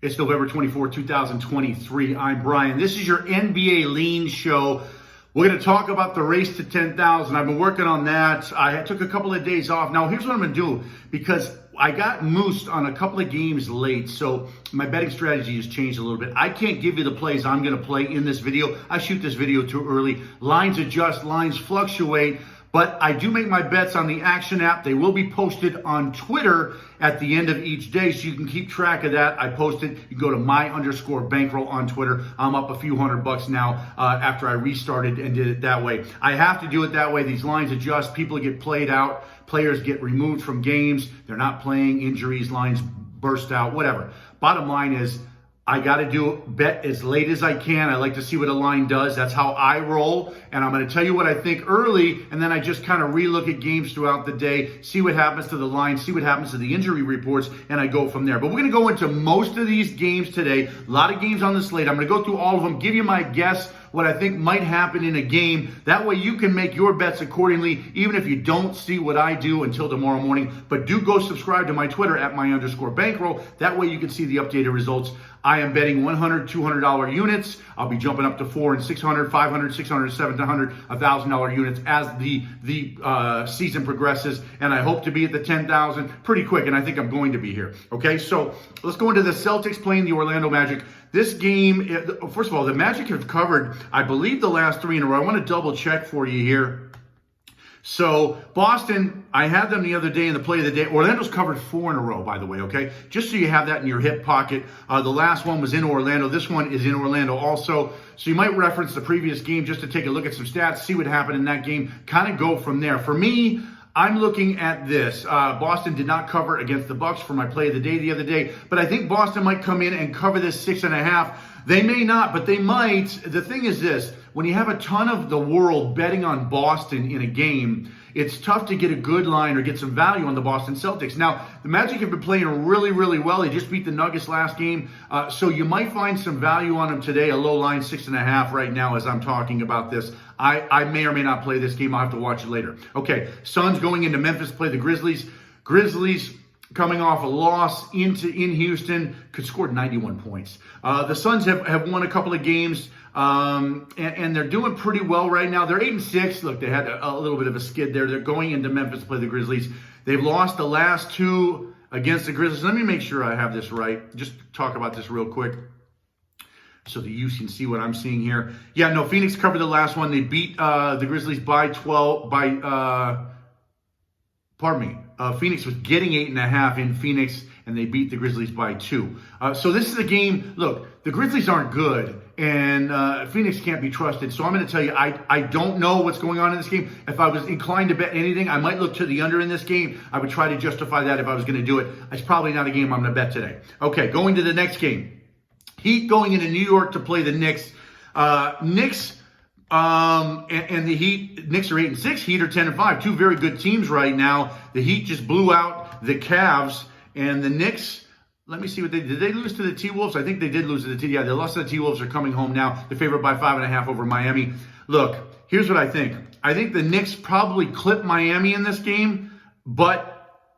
It's November 24, 2023. I'm Brian. This is your NBA Lean Show. We're going to talk about the race to 10,000. I've been working on that. I took a couple of days off. Now, here's what I'm going to do, because I got moosed on a couple of games late, so my betting strategy has changed a little bit. I can't give you the plays I'm going to play in this video. I shoot this video too early. Lines adjust, lines fluctuate. But I do make my bets on the Action app. They will be posted on Twitter at the end of each day, so you can keep track of that. I posted. You go to my_bankroll on Twitter. I'm up a few $100 now after I restarted and did it that way. I have to do it that way. These lines adjust. People get played out. Players get removed from games. They're not playing. Injuries, lines burst out, whatever. Bottom line is, I got to bet as late as I can. I like to see what a line does. That's how I roll. And I'm going to tell you what I think early, and then I just kind of relook at games throughout the day, see what happens to the line, see what happens to the injury reports, and I go from there. But we're going to go into most of these games today. A lot of games on the slate. I'm going to go through all of them, give you my guess, what I think might happen in a game. That way you can make your bets accordingly, even if you don't see what I do until tomorrow morning. But do go subscribe to my Twitter at my_bankroll. That way you can see the updated results. I am betting $100, $200 units. I'll be jumping up to $400 and $600, $500, $600, $700, $1,000 units as the season progresses. And I hope to be at the 10,000 pretty quick, and I think I'm going to be here. Okay, so let's go into the Celtics playing the Orlando Magic. This game, first of all, the Magic have covered, I believe, the last 3 in a row. I want to double check for you here. So Boston, I had them the other day in the play of the day. Orlando's covered 4 in a row, by the way, okay? Just so you have that in your hip pocket. The last one was in Orlando. This one is in Orlando also. So you might reference the previous game just to take a look at some stats, see what happened in that game, kind of go from there. For me, I'm looking at this. Boston did not cover against the Bucks for my play of the day the other day, but I think Boston might come in and cover this 6.5. They may not, but they might. The thing is this, when you have a ton of the world betting on Boston in a game, it's tough to get a good line or get some value on the Boston Celtics. Now, the Magic have been playing really, really well. They just beat the Nuggets last game. So you might find some value on them today. A low line, 6.5 right now as I'm talking about this. I may or may not play this game. I'll have to watch it later. Okay, Suns going into Memphis, play the Grizzlies. Grizzlies coming off a loss in Houston, could score 91 points. The Suns have won a couple of games, and they're doing pretty well right now. They're 8-6. Look, they had a little bit of a skid there. They're going into Memphis to play the Grizzlies. They've lost the last 2 against the Grizzlies. Let me make sure I have this right. Just talk about this real quick so that you can see what I'm seeing here. Yeah, no, Phoenix covered the last one. They beat the Grizzlies by 12, Phoenix was getting 8.5 in Phoenix, and they beat the Grizzlies by 2. So this is a game, look, the Grizzlies aren't good, and Phoenix can't be trusted. So I'm going to tell you, I don't know what's going on in this game. If I was inclined to bet anything, I might look to the under in this game. I would try to justify that if I was going to do it. It's probably not a game I'm going to bet today. Okay, going to the next game. Heat going into New York to play the Knicks. Knicks and the Heat, Knicks are 8-6, Heat are 10-5. 2 very good teams right now. The Heat just blew out the Cavs, and the Knicks, let me see what did they lose to the T-Wolves? I think they did lose to the T-Wolves. Yeah, they lost to the T-Wolves. Are coming home now. They're favored by 5.5 over Miami. Look, here's what I think. I think the Knicks probably clip Miami in this game, but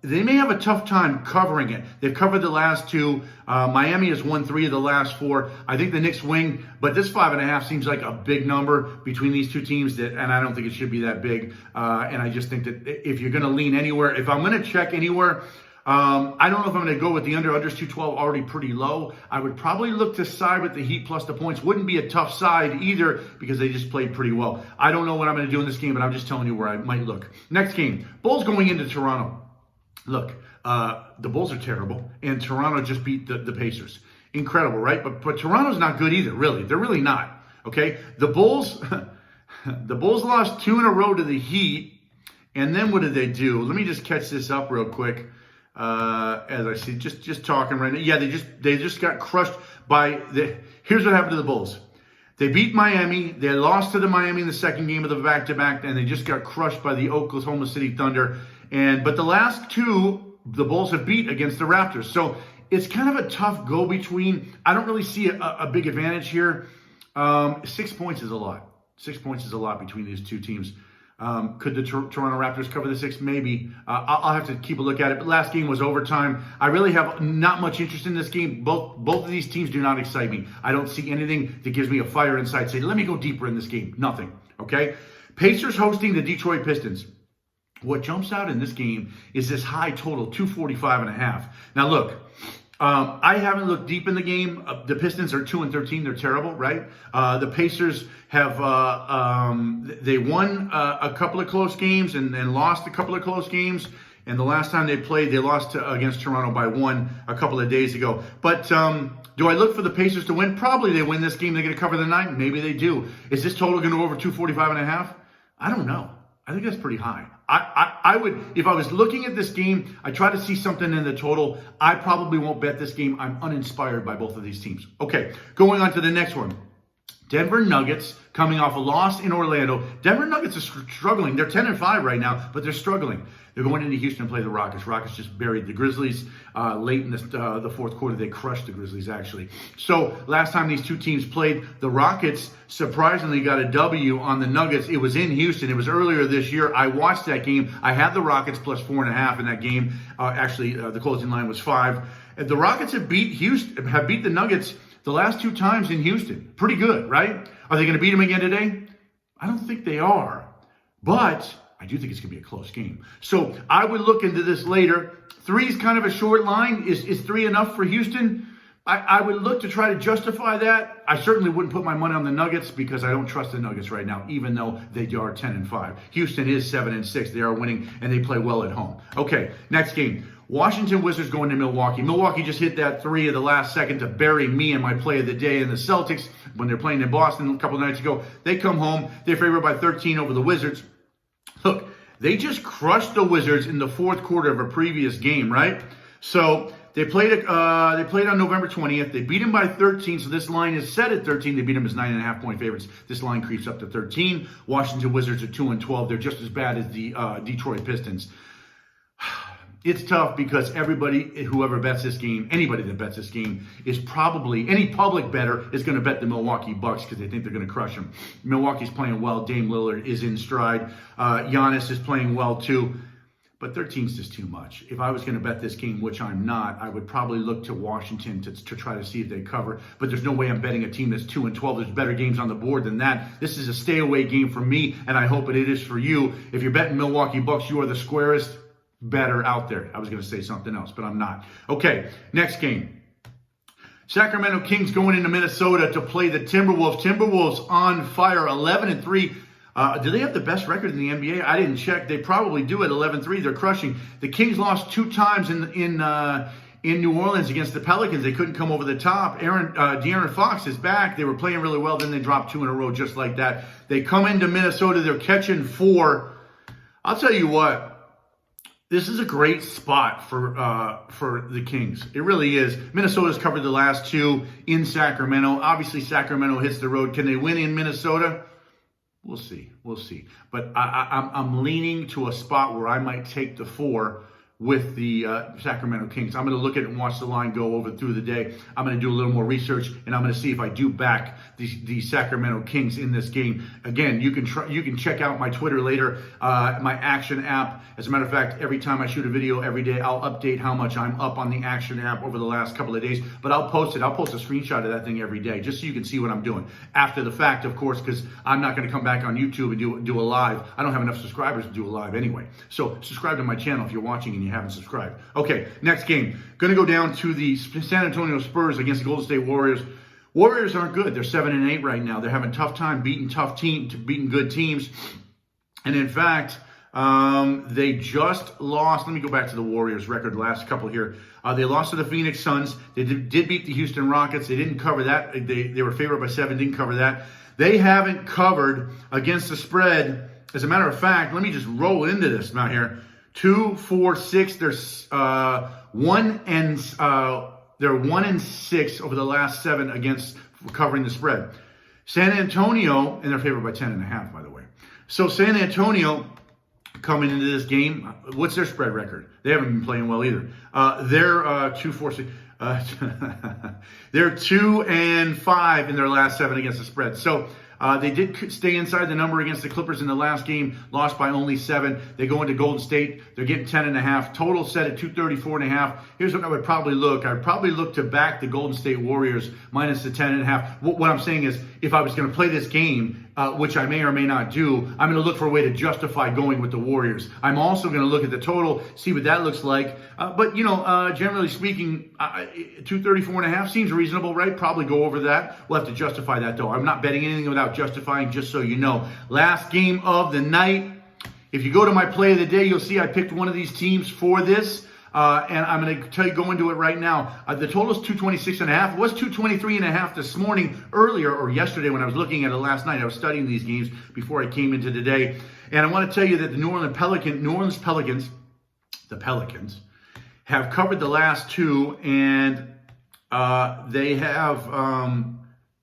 they may have a tough time covering it. They've covered the last 2. Miami has won 3 of the last 4. I think the Knicks win, but this 5.5 seems like a big number between these 2 teams, and I don't think it should be that big. And I just think that if you're going to lean anywhere, if I'm going to check anywhere, I don't know if I'm going to go with the under. Under's 212, already pretty low. I would probably look to side with the Heat plus the points. Wouldn't be a tough side either because they just played pretty well. I don't know what I'm going to do in this game, but I'm just telling you where I might look. Next game, Bulls going into Toronto. Look, the Bulls are terrible, and Toronto just beat the Pacers. Incredible, right? But Toronto's not good either, really. They're really not, okay? The Bulls lost 2 in a row to the Heat, and then what did they do? Let me just catch this up real quick as I see, just talking right now. Yeah, they just got crushed by here's what happened to the Bulls. They beat Miami. They lost to the Miami in the second game of the back-to-back, and they just got crushed by the Oklahoma City Thunder. But the last 2, the Bulls have beat against the Raptors. So it's kind of a tough go-between. I don't really see a big advantage here. 6 points is a lot. 6 points is a lot between these 2 teams. Could the Toronto Raptors cover the 6? Maybe. I'll have to keep a look at it. But last game was overtime. I really have not much interest in this game. Both of these teams do not excite me. I don't see anything that gives me a fire inside. Say, let me go deeper in this game. Nothing. Okay? Pacers hosting the Detroit Pistons. What jumps out in this game is this high total, 245.5. Now look, I haven't looked deep in the game. The Pistons are 2-13. They're terrible, right? The Pacers have they won a couple of close games and lost a couple of close games. And the last time they played, they lost against Toronto by 1 a couple of days ago. But do I look for the Pacers to win? Probably they win this game. They're going to cover the 9. Maybe they do. Is this total going to go over 245.5? I don't know. I think that's pretty high. I would, if I was looking at this game, I try to see something in the total. I probably won't bet this game. I'm uninspired by both of these teams. Okay, going on to the next one. Denver Nuggets coming off a loss in Orlando. Denver Nuggets are struggling. They're 10-5 right now, but they're struggling. They're going into Houston to play the Rockets. Rockets just buried the Grizzlies late in the fourth quarter. They crushed the Grizzlies, actually. So last time these two teams played, the Rockets surprisingly got a W on the Nuggets. It was in Houston. It was earlier this year. I watched that game. I had the Rockets plus 4.5 in that game. The closing line was 5. The Rockets have beat the Nuggets the last 2 times in Houston. Pretty good, right? Are they going to beat them again today? I don't think they are. But I do think it's going to be a close game. So I would look into this later. 3 is kind of a short line. Is 3 enough for Houston? I would look to try to justify that. I certainly wouldn't put my money on the Nuggets because I don't trust the Nuggets right now, even though they are 10-5. Houston is 7-6. They are winning, and they play well at home. Okay, next game. Washington Wizards going to Milwaukee. Milwaukee just hit that 3 at the last second to bury me and my play of the day. And the Celtics, when they're playing in Boston a couple of nights ago, they come home. They're favored by 13 over the Wizards. Look, they just crushed the Wizards in the fourth quarter of a previous game, right? So they played on November 20th. They beat them by 13, so this line is set at 13. They beat them as 9.5-point favorites. This line creeps up to 13. Washington Wizards are 2-12. They're just as bad as the Detroit Pistons. It's tough because whoever bets this game, anybody that bets this game is probably, any public bettor is going to bet the Milwaukee Bucks because they think they're going to crush them. Milwaukee's playing well. Dame Lillard is in stride. Giannis is playing well too. But 13 is just too much. If I was going to bet this game, which I'm not, I would probably look to Washington to try to see if they cover. But there's no way I'm betting a team that's 2-12. There's better games on the board than that. This is a stay-away game for me, and I hope it is for you. If you're betting Milwaukee Bucks, you are the squarest better out there. I was going to say something else, but I'm not. Okay, next game. Sacramento Kings going into Minnesota to play the Timberwolves. Timberwolves on fire, 11-3. Do they have the best record in the NBA? I didn't check. They probably do at 11-3. They're crushing. The Kings lost 2 times in New Orleans against the Pelicans. They couldn't come over the top. De'Aaron Fox is back. They were playing really well. Then they dropped 2 in a row just like that. They come into Minnesota. They're catching 4. I'll tell you what. This is a great spot for the Kings. It really is. Minnesota's covered the last 2 in Sacramento. Obviously, Sacramento hits the road. Can they win in Minnesota? We'll see. We'll see. But I'm leaning to a spot where I might take the 4 with the Sacramento Kings. I'm going to look at it and watch the line go over through the day. I'm going to do a little more research, and I'm going to see if I do back the Sacramento Kings in this game. Again, you can check out my Twitter later, my Action app. As a matter of fact, every time I shoot a video every day, I'll update how much I'm up on the Action app over the last couple of days. But I'll post it. I'll post a screenshot of that thing every day, just so you can see what I'm doing. After the fact, of course, because I'm not going to come back on YouTube and do a live. I don't have enough subscribers to do a live anyway. So subscribe to my channel if you're watching and you haven't subscribed. Okay, next game. Going to go down to the San Antonio Spurs against the Golden State Warriors. Warriors aren't good. They're 7-8 right now. They're having a tough time beating good teams. And in fact, they just lost. Let me go back to the Warriors record, last couple here. They lost to the Phoenix Suns. They did beat the Houston Rockets. They didn't cover that. They were favored by 7, didn't cover that. They haven't covered against the spread. As a matter of fact, let me just roll into this now here. 2, 4, 6. They're 1-6 over the last 7 against covering the spread. San Antonio, and they're favored by 10.5, by the way. So San Antonio coming into this game, what's their spread record? They haven't been playing well either. They're 2, 4, 6. They're 2-5 in their last 7 against the spread. So They did stay inside the number against the Clippers in the last game, lost by only 7. They go into Golden State. They're getting 10.5. Total set at 234.5. Here's what I would probably look. I would probably look to back the Golden State Warriors minus the 10.5. What I'm saying is, if I was going to play this game, which I may or may not do, I'm going to look for a way to justify going with the Warriors. I'm also going to look at the total, see what that looks like. But, generally speaking, 234.5 seems reasonable, right? Probably go over that. We'll have to justify that, though. I'm not betting anything without justifying, just so you know. Last game of the night. If you go to my play of the day, you'll see I picked one of these teams for this. And I'm going to go into it right now. The total is 226.5. It was 223.5 this morning, earlier, or yesterday when I was looking at it last night. I was studying these games before I came into today. And I want to tell you that the New Orleans Pelicans, have covered the last 2, and they have,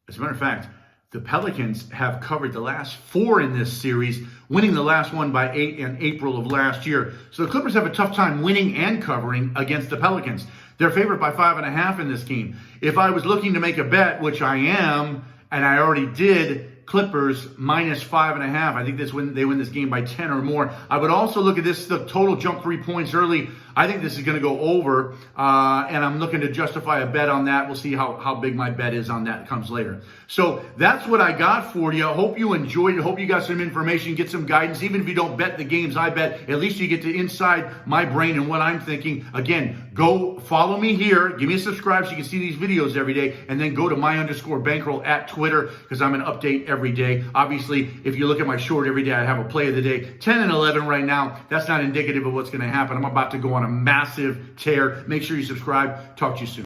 as a matter of fact, the Pelicans have covered the last 4 in this series, winning the last one by 8 in April of last year. So the Clippers have a tough time winning and covering against the Pelicans. They're favored by 5.5 in this game. If I was looking to make a bet, which I am, and I already did, Clippers minus 5.5. I think they win this game by 10 or more. I would also look at this. The total jumped 3 points early. I think this is going to go over, and I'm looking to justify a bet on that. We'll see how big my bet is on that. It comes later. So that's what I got for you. I hope you enjoyed it. I hope you got some information, get some guidance. Even if you don't bet the games I bet, at least you get to inside my brain and what I'm thinking. Again, go follow me here. Give me a subscribe so you can see these videos every day, and then go to my_bankroll at Twitter, because I'm going to update every day. Obviously, if you look at my short every day, I have a play of the day. 10 and 11 right now. That's not indicative of what's going to happen. I'm about to go on a massive tear. Make sure you subscribe. Talk to you soon.